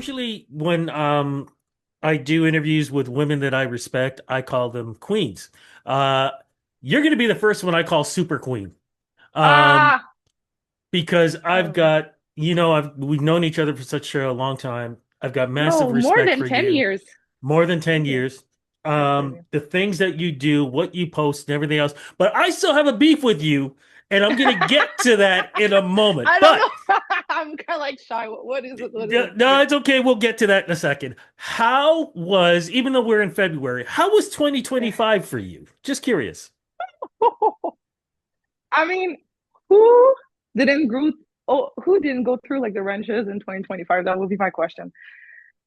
usually when I do interviews with women that I respect, I call them queens. Uh, you're going to be the first one I call super queen. Um, Ah, because I've um, got, we've known each other for such a long time. I've got massive no, more respect than for 10 you, years. more than 10 Okay, years. that's crazy. The things that you do, what you post and everything else. But I still have a beef with you, and I'm going to get to that in a moment. I don't But know. I'm kind of like shy. What is it? What is it? no, it's okay. We'll get to that in a second. How was, even though we're in February, how was Okay. 2025 for you? Just curious. I mean, who who didn't go through like the wrenches in 2025? That would be my question.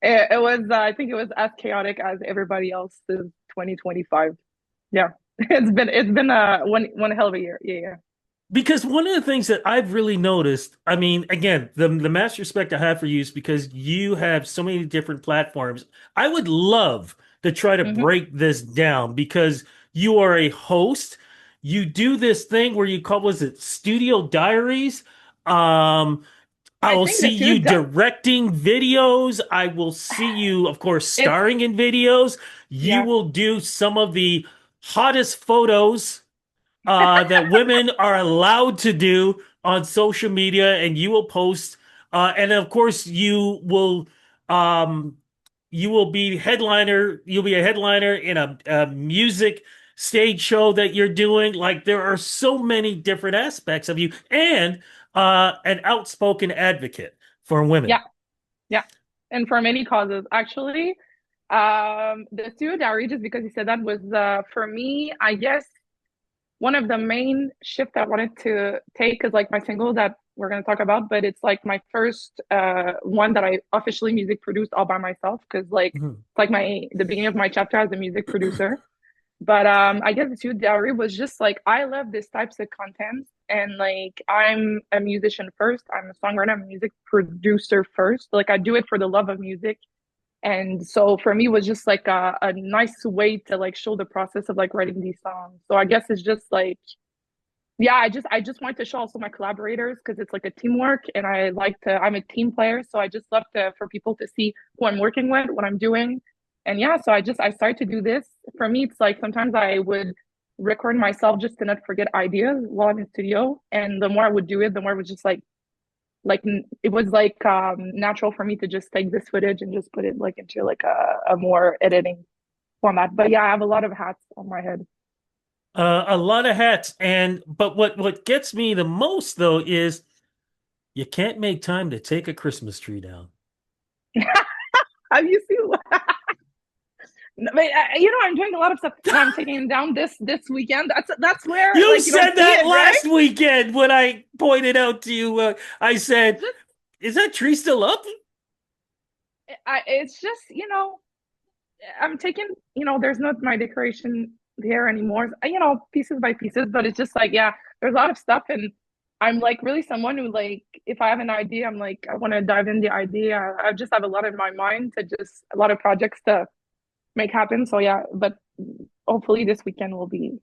It was, I think it was as chaotic as everybody else's 2025. Yeah, it's been one hell of a year. Yeah, yeah. Because one of the things that I've really noticed, I mean, again, the mass respect I have for you is because you have so many different platforms. I would love to try to Hmm. break this down because you are a host. You do this thing where you call, was it Studio Diaries? Um, I I will think see that you you do, directing videos. I will see you, of course, it's starring in videos. You yeah. will do some of the hottest photos that women are allowed to do on social media, and you will post. And of course, um, you will be headliner. You'll be a headliner in a music stage show that you're doing. Like there are so many different aspects of you, and an outspoken advocate for women. Yeah, yeah. And for many causes, actually. The Studio Diary, just because you said that, was for me, I guess, one of the main shift I wanted to take is like my single that we're gonna talk about, but it's like my first one that I officially music produced all by myself because like Mhm. it's like my the beginning of my chapter as a music producer. But I guess the Studio Diary was just like I love this types of content, and like I'm a musician first, I'm a songwriter, I'm a music producer first. Like I do it for the love of music, and so for me it was just like a nice way to like show the process of like writing these songs. So I guess it's just like, yeah, I just wanted to show also my collaborators because it's like a teamwork, and I like to, I'm a team player, so I just love to for people to see who I'm working with, what I'm doing. And yeah, so I started to do this. For me it's like sometimes I would record myself just to not forget ideas while I'm in studio, and the more I would do it, the more it was just like it was like natural for me to just take this footage and just put it like into like a more editing format. But yeah, I have a lot of hats on my head. A lot of hats, and but what gets me the most though is you can't make time to take a Christmas tree down. Have you seen? But, I'm doing a lot of stuff, and I'm taking it down this weekend. That's where You like you don't said see that it, right? last weekend when I pointed out to you. I It's said, just "Is that tree still up?" it's just I'm taking, there's not my decoration there anymore. Pieces by pieces, but it's just like, yeah, there's a lot of stuff, and I'm like really someone who like if I have an idea, I'm like I want to dive in the idea. I just have a lot in my mind to just a lot of projects to make happen. So yeah, but hopefully this weekend will be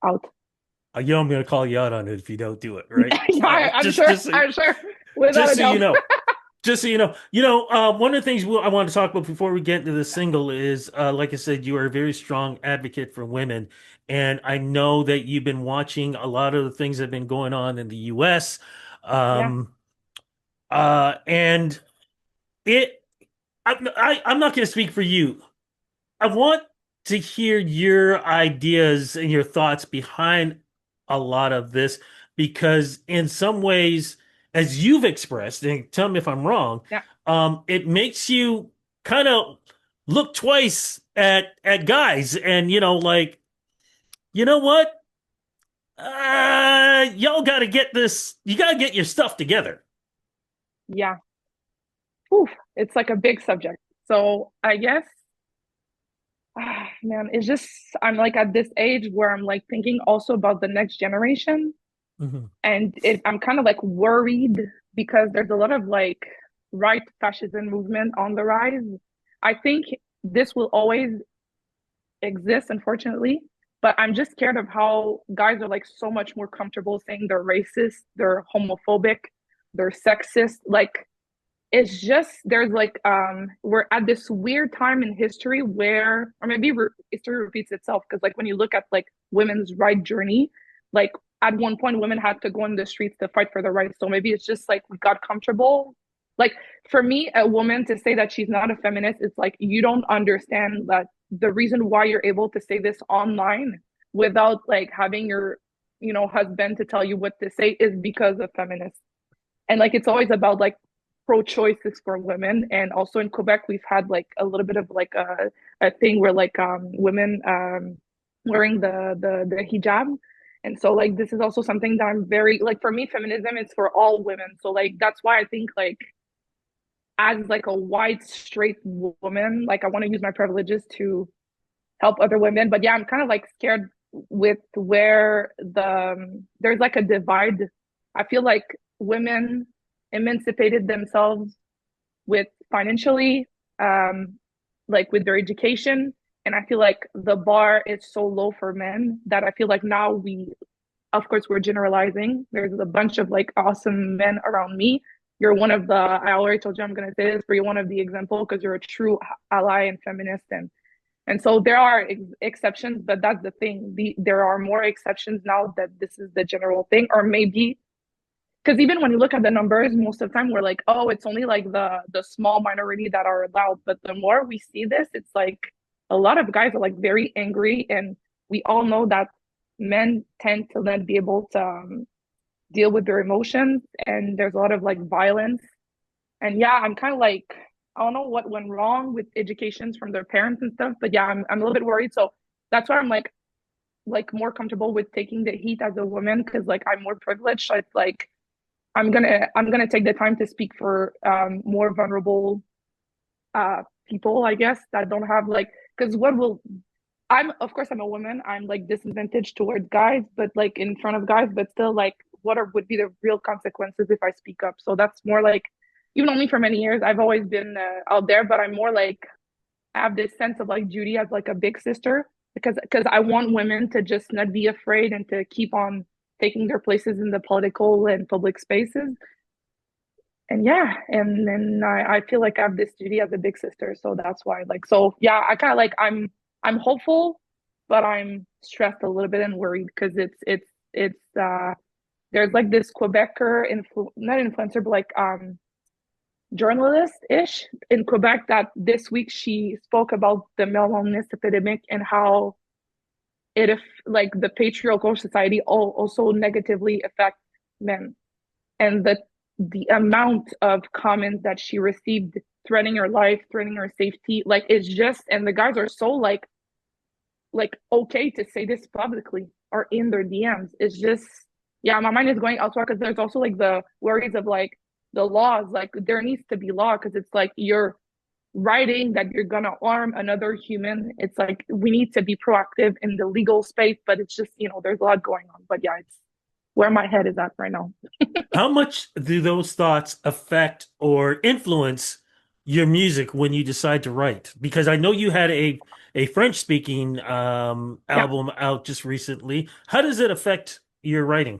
out. I'm going to call you out on it if you don't do it, right? Yeah, I'm Just, sure. just, so- I'm sure. Without just a so you doubt. know. Just so you know, one of the things I want to talk about before we get into the single is, like I said, you are a very strong advocate for women, and I know that you've been watching a lot of the things that have been going on in the U.S. Yeah. Um, and it, I'm not going to speak for you. I want to hear your ideas and your thoughts behind a lot of this because, in some ways, as you've expressed, and tell me if I'm wrong, Yeah. it makes you kind of look twice at guys, and like, you know what? Y'all got to get this. You got to get your stuff together. Yeah. Oof. It's like a big subject. So I guess, man, it's just I'm like at this age where I'm like thinking also about the next generation, Mhm. and I'm kind of like worried because there's a lot of like right fascism movement on the rise. I think this will always exist, unfortunately, but I'm just scared of how guys are like so much more comfortable saying they're racist, they're homophobic, they're sexist. Like it's just there's like we're at this weird time in history where, or maybe history repeats itself, because like when you look at like women's right journey, like at one point women had to go in the streets to fight for their rights. So maybe it's just like we got comfortable. Like for me, a woman to say that she's not a feminist, it's like you don't understand that the reason why you're able to say this online without like having your, husband to tell you what to say is because of feminists. And like it's always about like pro-choices for women. And also in Quebec we've had like a little bit of like a thing where like women wearing the hijab. And so like this is also something that I'm very like, for me feminism is for all women. So like that's why I think like as like a white straight woman, like I want to use my privileges to help other women. But yeah, I'm kind of like scared with where there's like a divide. I feel like women emancipated themselves with financially, like with their education. And I feel like the bar is so low for men that I feel like now of course, we're generalizing. There's a bunch of like awesome men around me. You're one of the, I already told you I'm going to say this, but you're one of the example because you're a true ally and feminist. And so there are exceptions, but that's the thing. There are more exceptions now that this is the general thing, or maybe because even when you look at the numbers, most of the time we're like, oh, it's only like the small minority that are allowed. But the more we see this, it's like a lot of guys are like very angry, and we all know that men tend to then be able to deal with their emotions, and there's a lot of like violence. And yeah, I'm kind of like, I don't know what went wrong with educations from their parents and stuff, but yeah, I'm a little bit worried. So that's why I'm like more comfortable with taking the heat as a woman because like I'm more privileged. So it's like I'm gonna take the time to speak for more vulnerable people, I guess, that don't have like, because what will I'm of course I'm a woman. I'm like disadvantaged towards guys, but like in front of guys, but still like would be the real consequences if I speak up. So that's more like, even only for many years, I've always been out there, but I'm more like I have this sense of like duty as like a big sister because I want women to just not be afraid and to keep on taking their places in the political and public spaces. And yeah, and then I feel like I have this duty as a big sister, so that's why like, so yeah, I kind of like I'm hopeful, but I'm stressed a little bit and worried because it's there's like this Quebecer not influencer but like journalist ish in Quebec that this week she spoke about the mental epidemic and how it like the patriarchal society also negatively affect men, and the amount of comments that she received threatening her life, threatening her safety, like it's just, and the guys are so like okay to say this publicly or in their DMs. It's just, yeah, my mind is going elsewhere because there's also like the worries of like the laws. Like there needs to be law because it's like you're writing that you're gonna harm another human. It's like we need to be proactive in the legal space, but it's just, there's a lot going on. But yeah, it's where my head is at right now. How much do those thoughts affect or influence your music when you decide to write? Because I know you had a French speaking Yeah. album out just recently. How does it affect your writing?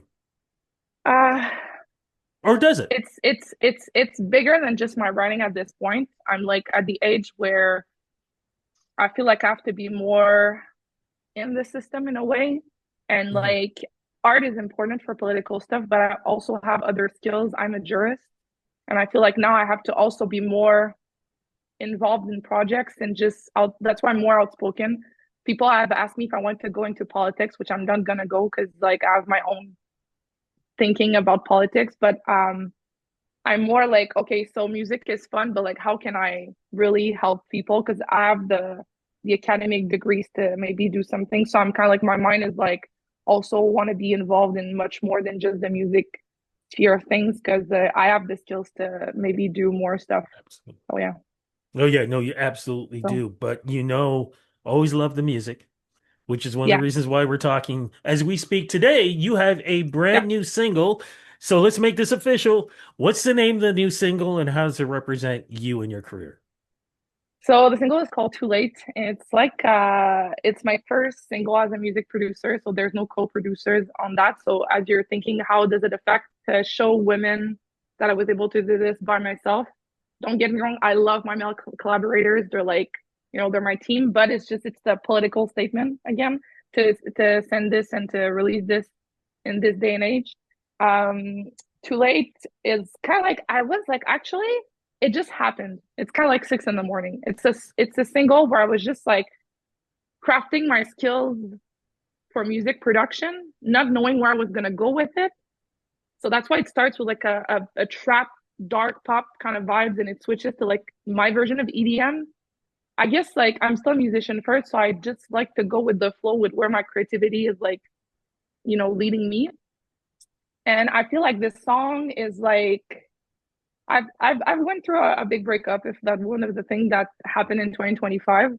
Uh Or does it? it's bigger than just my writing at this point. I'm like at the age where I feel like I have to be more in the system in a way. And Mhm. like art is important for political stuff, but I also have other skills. I'm a jurist. And I feel like now I have to also be more involved in projects and just out. That's why I'm more outspoken. People have asked me if I want to go into politics, which I'm not gonna go because like I have my own thinking about politics. But I'm more like, okay, so music is fun, but like how can I really help people? Because I have the academic degrees to maybe do something. So I'm kind of like my mind is like also want to be involved in much more than just the music sphere of things because I have the skills to maybe do more stuff. Absolutely. Oh yeah. Oh yeah, no, you absolutely So do. But always love the music, which is one of the yeah, reasons why we're talking as we speak today. You have a yeah. brand new single. So let's make this official. What's the name of the new single and how does it represent you and your career? So the single is called Too Late. And it's like it's my first single as a music producer. So there's no co-producers on that. So as you're thinking, how does it affect to show women that I was able to do this by myself? Don't get me wrong, I love my male collaborators. They're like, they're my team, but it's the political statement again to send this and to release this in this day and age. Um, Too late is kind of like I was like actually it just happened. It's kind of like 6 in the morning. It's a single where I was just like crafting my skills for music production, not knowing where I was gonna go with it. So that's why it starts with like a trap, dark pop kind of vibes, and it switches to like my version of EDM. I guess like I'm still a musician first, so I just like to go with the flow with where my creativity is like, leading me. And I feel like this song is like I've went through a big breakup, if that's one of the things that happened in 2025.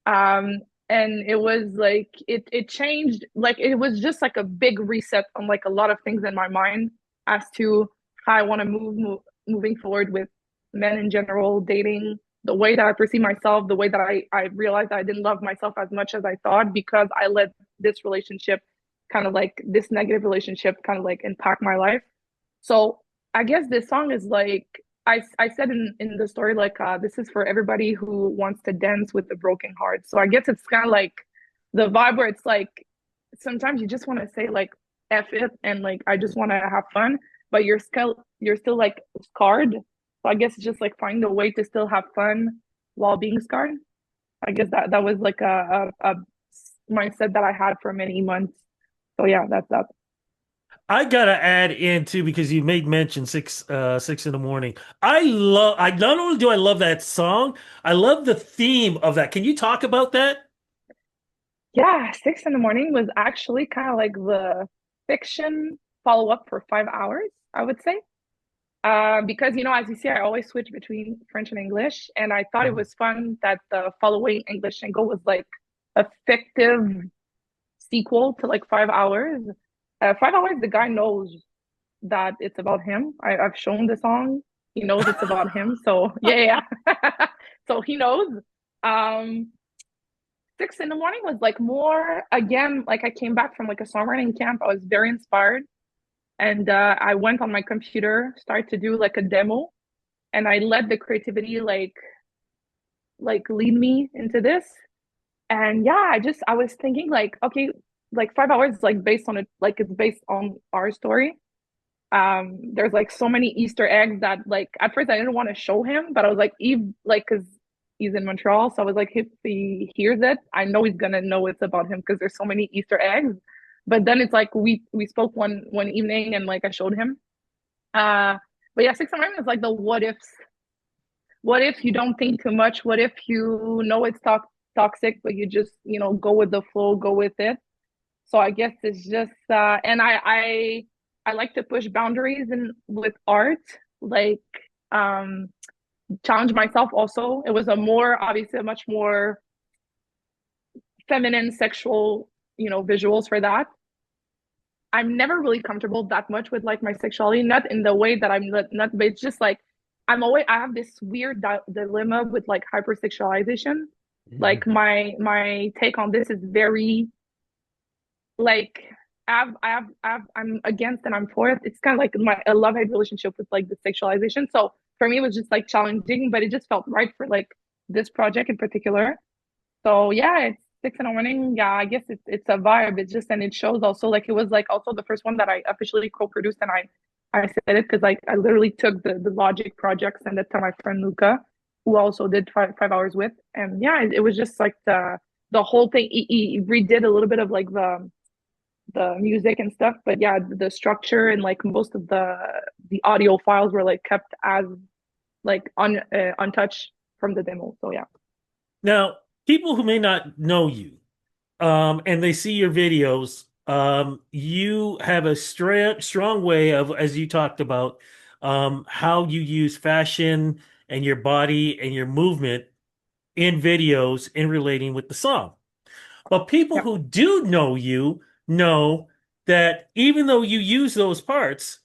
Um, and it was like it changed, like it was just like a big reset on like a lot of things in my mind as to how I want to moving forward with men in general, dating, the way that I perceive myself, the way that I realized I didn't love myself as much as I thought because I let this relationship kind of like this negative relationship kind of like impact my life. So I guess this song is like I said in the story like this is for everybody who wants to dance with a broken heart. So I guess it's kind of like the vibe where it's like sometimes you just want to say like F it and like I just want to have fun, but you're still like scarred. So I guess it's just like find a way to still have fun while being scarred. I guess that was like a mindset that I had for many months. So yeah, that's that. I gotta add in too because you made mention 6 in the morning. I not only do I love that song, I love the theme of that. Can you talk about that? Yeah, 6 in the morning was actually kind of like the fiction follow up for 5 hours, I would say. Because as you see, I always switch between French and English, and I thought it Mhm. was fun that the following English single was like a fictive sequel to like 5 hours. 5 hours, the guy knows that it's about him. I've shown the song. He knows it's about him. So yeah, yeah. So he knows. Um, 6 in the morning was like more again, like I came back from like a songwriting camp. I was very inspired. And I went on my computer, started to do like a demo, and I let the creativity like lead me into this. And yeah, I was thinking like, okay, like 5 hours is like based on it, like it's based on our story. There's like so many Easter eggs that like at first I didn't want to show him, but I was like, Eve, like, cause he's in Montreal, so I was like, if he hears it, I know he's gonna know it's about him because there's so many Easter eggs. But then it's like we spoke one evening and like I showed him. Uh, but yeah, 6 in the morning is like the what ifs. What if you don't think too much? What if you know it's toxic, but you just go with the flow, go with it. So I guess it's just and I like to push boundaries and with art, like um challenge myself also. It was a more obviously a much more feminine sexual, visuals for that. I'm never really comfortable that much with like my sexuality, not in the way that I'm not but it's just like I have this weird dilemma with like hypersexualization. Mhm. Like my take on this is very like I'm against and I'm for it. It's kind of like my a love hate relationship with like the sexualization. So for me, it was just like challenging, but it just felt right for like this project in particular. So yeah, it's 6 in the morning. Yeah, I guess it's a vibe. It's just and it shows also like it was like also the first one that I officially co-produced and I said it because like I literally took the Logic project sent it to my friend Luca, who also did 5 hours with, and yeah, it was just like the whole thing. He redid a little bit of like the music and stuff, but yeah, the structure and like most of the audio files were like kept as like untouched from the demo. So yeah. Now, people who may not know you, and they see your videos, you have a strong way of, as you talked about, how you use fashion and your body and your movement in videos in relating with the song. But people Yeah. who do know you know that even though you use those parts,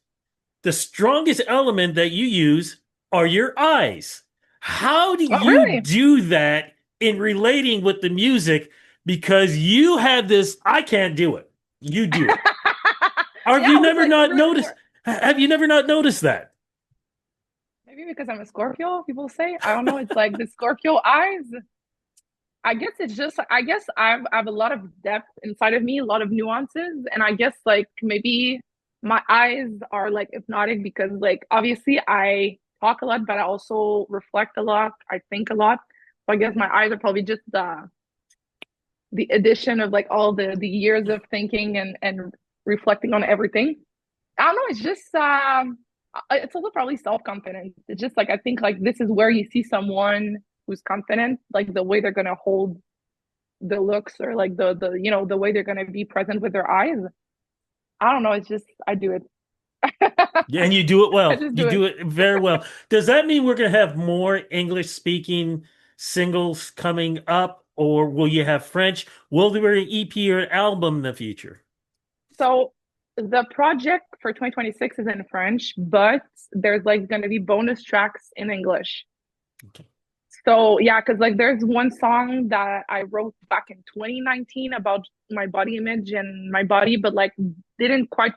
the strongest element that you use are your eyes. How do Oh, you really? do that in relating with the music? Because you have this, I can't do it. You do it. Or have Yeah, you I was never like not really noticed? more. Have you never not noticed that? Maybe because I'm a Scorpio, people say. I don't know. It's like the Scorpio eyes. I guess it's just, I guess I have a lot of depth inside of me, a lot of nuances. And I guess like maybe my eyes are like hypnotic because like obviously I talk a lot, but I also reflect a lot. I think a lot. So I guess my eyes are probably just the addition of like all the years of thinking and reflecting on everything. I don't know. It's just it's also probably self-confidence. It's just like I think like this is where you see someone who's confident, like the way they're gonna hold the looks or like the you know the way they're gonna be present with their eyes. I don't know. It's just I do it. Yeah, and you do it I well. just You do it. do it very well. Does that mean we're going to have more English speaking singles coming up, or will you have French? Will there be an EP or an album in the future? So the project for 2026 is in French, but there's like gonna be bonus tracks in English. Okay. So yeah, because like there's one song that I wrote back in 2019 about my body image and my body, but like didn't quite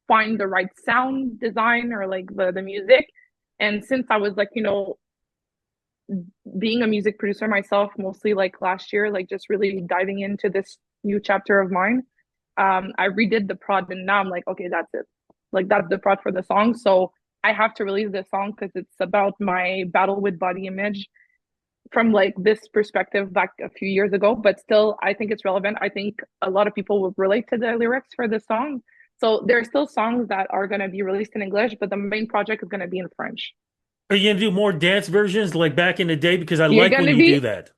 find the right sound design or like the music. And since I was like, you know, being a music producer myself, mostly like last year, like just really diving into this new chapter of mine, I redid the prod and now I'm like, okay, that's it. Like that's the prod for the song. So I have to release this song because it's about my battle with body image from like this perspective back a few years ago, but still I think it's relevant. I think a lot of people will relate to the lyrics for this song. So there are still songs that are going to be released in English, but the main project is going to be in French. Are you going to do more dance versions like back in the day? Because I You're like going when to you do be that.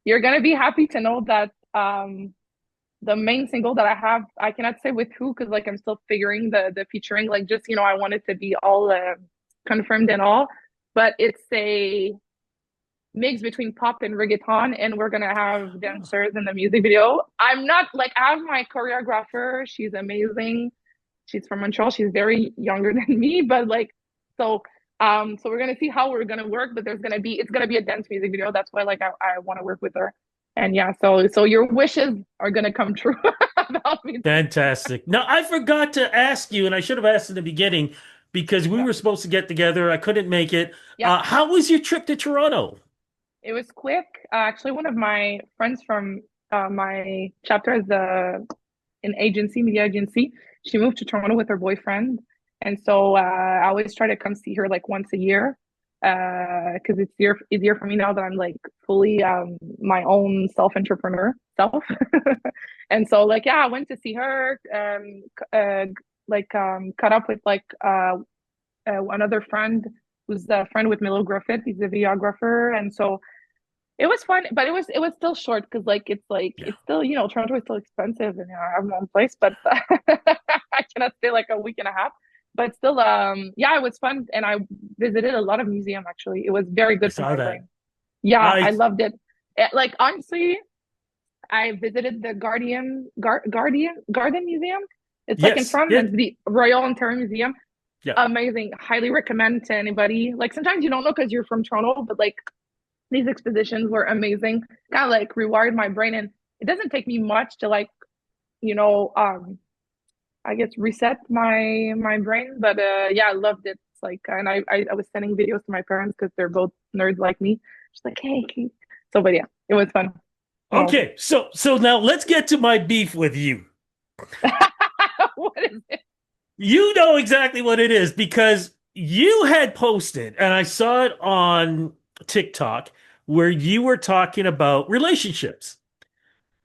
you're going to be happy to know that the main single that I have, I cannot say with who because like I'm still figuring the featuring like just you know I want it to be all confirmed and all, but it's a mix between pop and reggaeton, and we're gonna have Oh, dancers in the music video. I'm not like I have my choreographer. She's amazing. She's from Montreal. She's very younger than me, but like so so we're gonna see how we're gonna work, but there's gonna be it's gonna be a dance music video. That's why like I want to work with her. And yeah, so your wishes are gonna come true about me. fantastic. Now, I forgot to ask you, and I should have asked in the beginning because we Yeah. were supposed to get together. I couldn't make it. Yeah. How was your trip to Toronto? It was quick. Actually, one of my friends from my chapter is an agency, media agency. She moved to Toronto with her boyfriend, and so I always try to come see her like once a year, because it's easier for me now that I'm like fully my own self entrepreneur self. And so like yeah, I went to see her, caught up with like another friend who's a friend with Milo Griffith. He's a videographer, and so it was fun, but it was still short because like Yeah. it's still you know Toronto is still expensive and you know, I have my own place, but I cannot stay like a week and a half. But still, yeah, it was fun, and I visited a lot of museum. Actually, it was very I good for saw my that. brain. Yeah, I I loved it. Like honestly, I visited the Garden Museum. It's like in yes, France, yeah, it's the Royal Ontario Museum. yeah. Amazing, highly recommend to anybody. Like sometimes you don't know because you're from Toronto, but like these expositions were amazing. Kind of like rewired my brain, and it doesn't take me much to like you know I guess reset my brain. But yeah, I loved it. It's like, and I was sending videos to my parents because they're both nerds like me. Just like, hey, so but yeah, it was fun. So Okay, so now let's get to my beef with you. what is it? You know exactly what it is because you had posted, and I saw it on TikTok, where you were talking about relationships.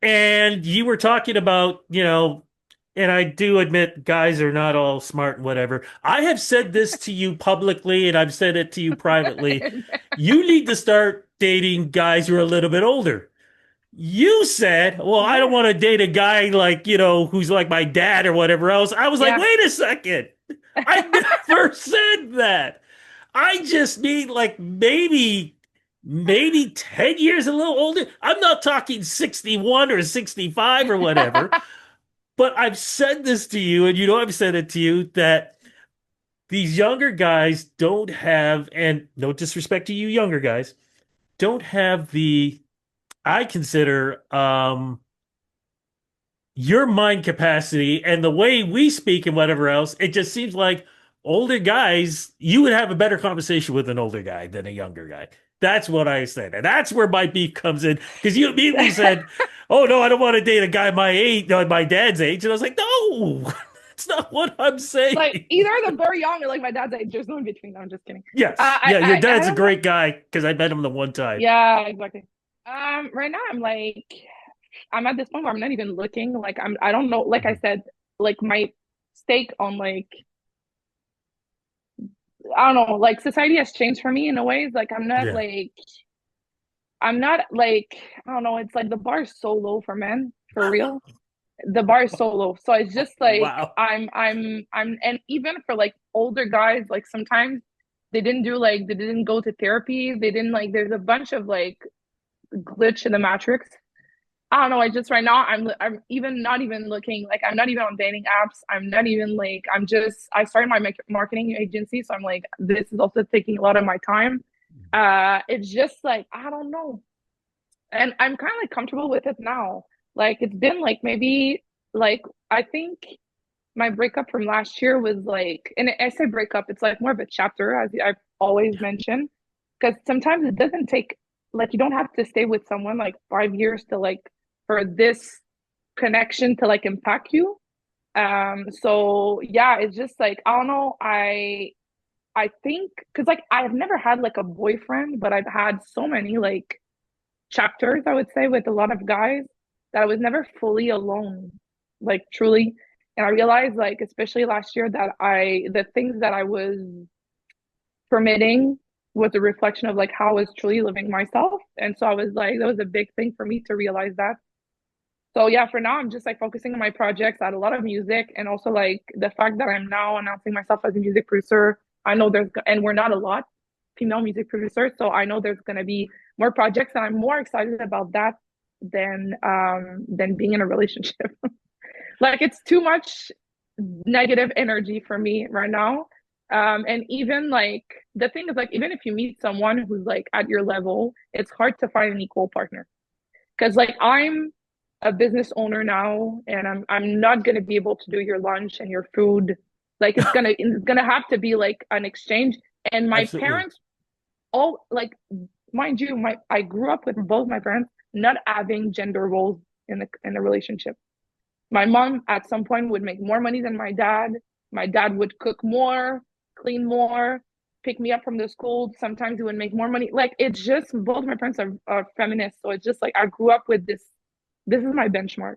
And you were talking about, and I do admit guys are not all smart and whatever. I have said this to you publicly and I've said it to you privately. You need to start dating guys who are a little bit older. You said, well, I don't Yeah, want to date a guy like, who's like my dad or whatever else. I was like, yeah. wait a second. I never said that. I just mean like maybe 10 years a little older. I'm not talking 61 or 65 or whatever, but I've said this to you, and I've said it to you that these younger guys don't have, and no disrespect to you younger guys, don't have I consider, your mind capacity and the way we speak and whatever else. It just seems like older guys, you would have a better conversation with an older guy than a younger guy. That's what I said. And that's where my beef comes in. Because you immediately said, oh, no, I don't want to date a guy my age, my dad's age. And I was like, no, that's not what I'm Like saying. either the very young or like my dad's age. There's no in between. No, I'm just kidding. Yes. I, Yeah, your I dad's a don't know. great guy because I met him the one time. Yeah, exactly. Right now I'm like, I'm at this point where I'm not even looking. Like I don't know. Like I Mhm. said, like my stake on like I don't know. Like society has changed for me in a ways. Like Yeah. I'm not like I don't know. It's like the bar is so low for men for real. The bar is so low. So it's just like Wow. and even for like older guys, like sometimes they didn't go to therapy. They didn't like there's a bunch of like glitch in the matrix. I don't know. I just right now I'm even not even looking like I'm not even on dating apps. I'm not even like I'm just I started my marketing agency, so I'm like this is also taking a lot of my time. It's just like I don't know, and I'm kind of like comfortable with it now. Like it's been like maybe like I think my breakup from last year was like, and I say breakup, it's like more of a chapter, as I've always mentioned, because sometimes it doesn't take, like, you don't have to stay with someone like 5 years to like, for this connection to like impact you. So yeah, it's just like, I don't know. I think, because like I've never had like a boyfriend, but I've had so many like chapters, I would say, with a lot of guys that I was never fully alone, like truly. And I realized, like, especially last year, that the things that I was permitting was a reflection of like how I was truly living myself. And so I was like, that was a big thing for me to realize that. So yeah, for now, I'm just like focusing on my projects. I had a lot of music, and also like the fact that I'm now announcing myself as a music producer. I know and we're not a lot female music producers, so I know there's gonna be more projects, and I'm more excited about that than being in a relationship. Like it's too much negative energy for me right now. And even like the thing is like even if you meet someone who's like at your level, it's hard to find an equal partner because like I'm a business owner now, and I'm not gonna be able to do your lunch and your food. Like it's gonna have to be like an exchange. And my Absolutely. parents all like, mind you, my I grew up with both my parents not having gender roles in the relationship. My mom at some point would make more money than my dad. My dad would cook more, clean more, pick me up from the school. Sometimes he would make more money. Like it's just both my parents are feminists. So it's just like I grew up with this. This is my benchmark.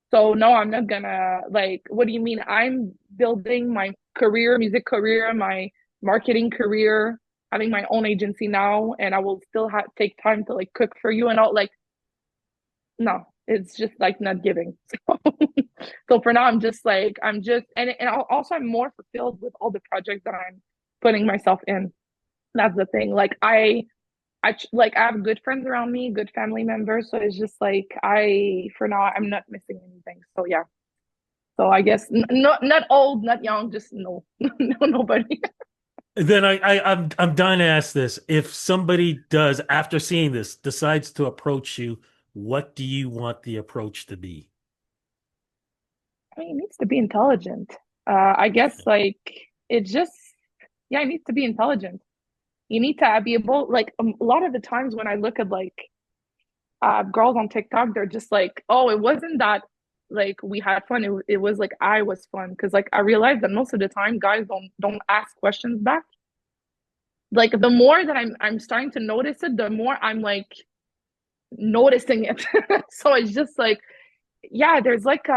So no, I'm not gonna like, what do you mean? I'm building my career, music career, my marketing career, having my own agency now, and I will still take time to like cook for you and all like no, it's just like not giving. So for now, I'm just like and also I'm more fulfilled with all the projects that I'm putting myself in. That's the thing. Like like I have good friends around me, good family members. So it's just like I for now I'm not missing anything. So yeah. So I guess not old, not young, just no, no nobody. Then I'm dying to ask this. If somebody does, after seeing this, decides to approach you, what do you want the approach to be? I mean, it needs to be intelligent. I guess like it just yeah, it needs to be intelligent. You need to be able like a lot of the times when I look at like girls on TikTok, they're just like, oh, it wasn't that like we had fun. It was like I was fun because like I realized that most of the time guys don't ask questions back. Like the more that I'm starting to notice it, the more I'm like noticing it. So it's just like yeah, there's like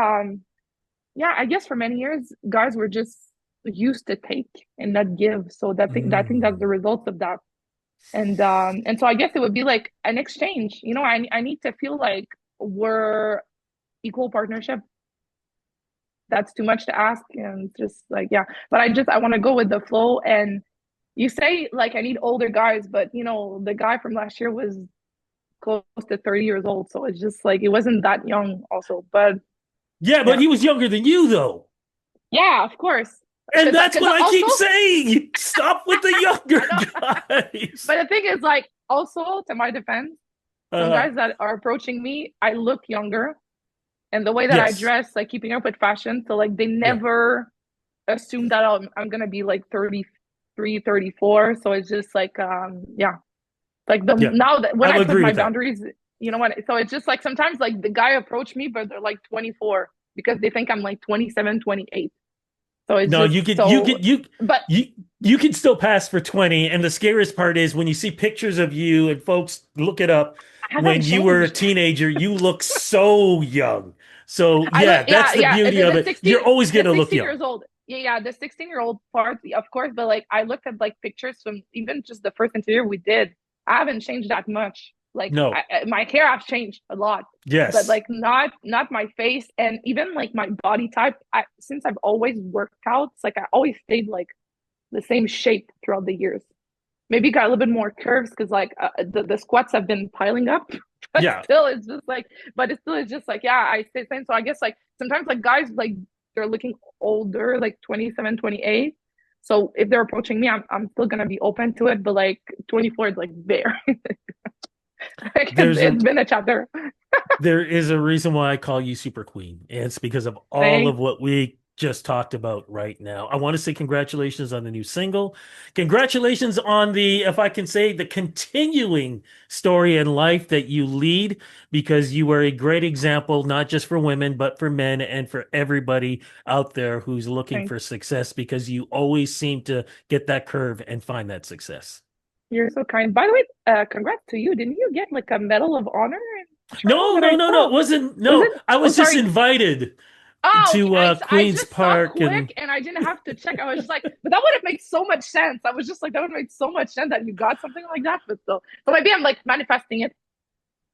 yeah, I guess for many years guys were just used to take and not give. So I think that's the Mm. results of that. And so I guess it would be like an exchange. You know, I need to feel like we're equal partnership. That's too much to ask, and just like yeah. But I want to go with the flow. And you say like I need older guys, but you know the guy from last year was close to 30 years old, so it's just like it wasn't that young also. But Yeah, but yeah, he was younger than you, though. yeah, of course. And that's Because what I also keep saying. Stop with the younger I know, guys. but the thing is like also to my defense, some Uh, guys that are approaching me, I look younger and the way that I yes. dress, like keeping up with fashion. So like they Yeah. never assume that I'm gonna be like 33, 34. So it's just like yeah. Like the Yeah, now that when I I would put agree my with that. boundaries, you know what? So it's just like sometimes like the guy approach me, but they're like 24 because they think I'm like 27, 28. So it's No, just so, but you you can still pass for 20. And the scariest part is when you see pictures of you and folks look it up I haven't when you were a changed. teenager, you look so young. So I look, yeah, that's yeah, the yeah. beauty of The it. 16, You're always the gonna look 16 young. years old. Yeah, yeah, the 16-year-old part, of course. But like, I looked at like pictures from even just the first interview we did. I haven't changed that much. Like, No. my hair have changed a lot, but Yes. like not my face and even like my body type. Since I've always worked out, it's like I always stayed like the same shape throughout the years. Maybe got a little bit more curves because like the squats have been piling up, but Yeah. still it's just like, but it still is just like, yeah, I stay the same. So I guess like sometimes like guys like they're looking older, like 27, 28. So if they're approaching me, I'm still gonna be open to it, but like 24 is like there. Like There's a it's been a chapter. there is a reason why I call you Super Queen. And it's because of all of Thanks. what we just talked about right now. I want to say congratulations on the new single. Congratulations on the, if I can say, the continuing story in life that you lead, because you are a great example, not just for women, but for men and for everybody out there who's looking Thanks. for success, because you always seem to get that curve and find that success. You're so kind. By the way, congrats to you. Didn't you get like a Medal of Honor in Toronto No, that no, I no, no. saw? It wasn't. Was No, it? I Oh, was just sorry. invited Oh, okay. to I Queens just saw Park, and quick and I didn't have to check. I was just like, but that would have made so much sense. I was just like, that would make so much sense that you got something like that. But still, so maybe I'm like manifesting it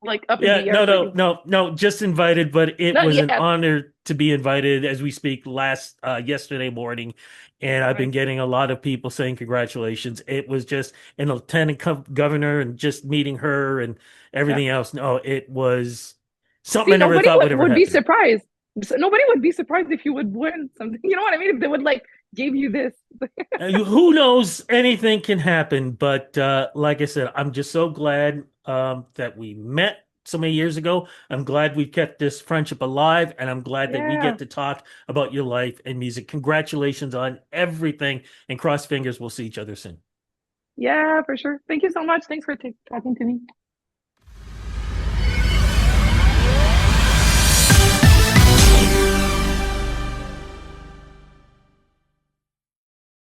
like up in yeah, the air no, for no, you. no, no, just invited, but it Not was an yet. honor to be invited as we speak last yesterday morning. And I've been Nice. getting a lot of people saying congratulations. It was just an lieutenant governor and just meeting her and Yeah. everything else. No, it was something See, I never nobody thought would ever would be happen. surprised. So nobody would be surprised if you would win something. You know what I mean? If they would like give you this. Who knows? Anything can happen. But like I said, I'm just so glad that we met so many years ago. I'm glad we kept this friendship alive, and I'm glad that we Yeah. get to talk about your life and music. Congratulations on everything, and cross fingers we'll see each other soon. Yeah, for sure. Thank you so much. Thanks for talking to me.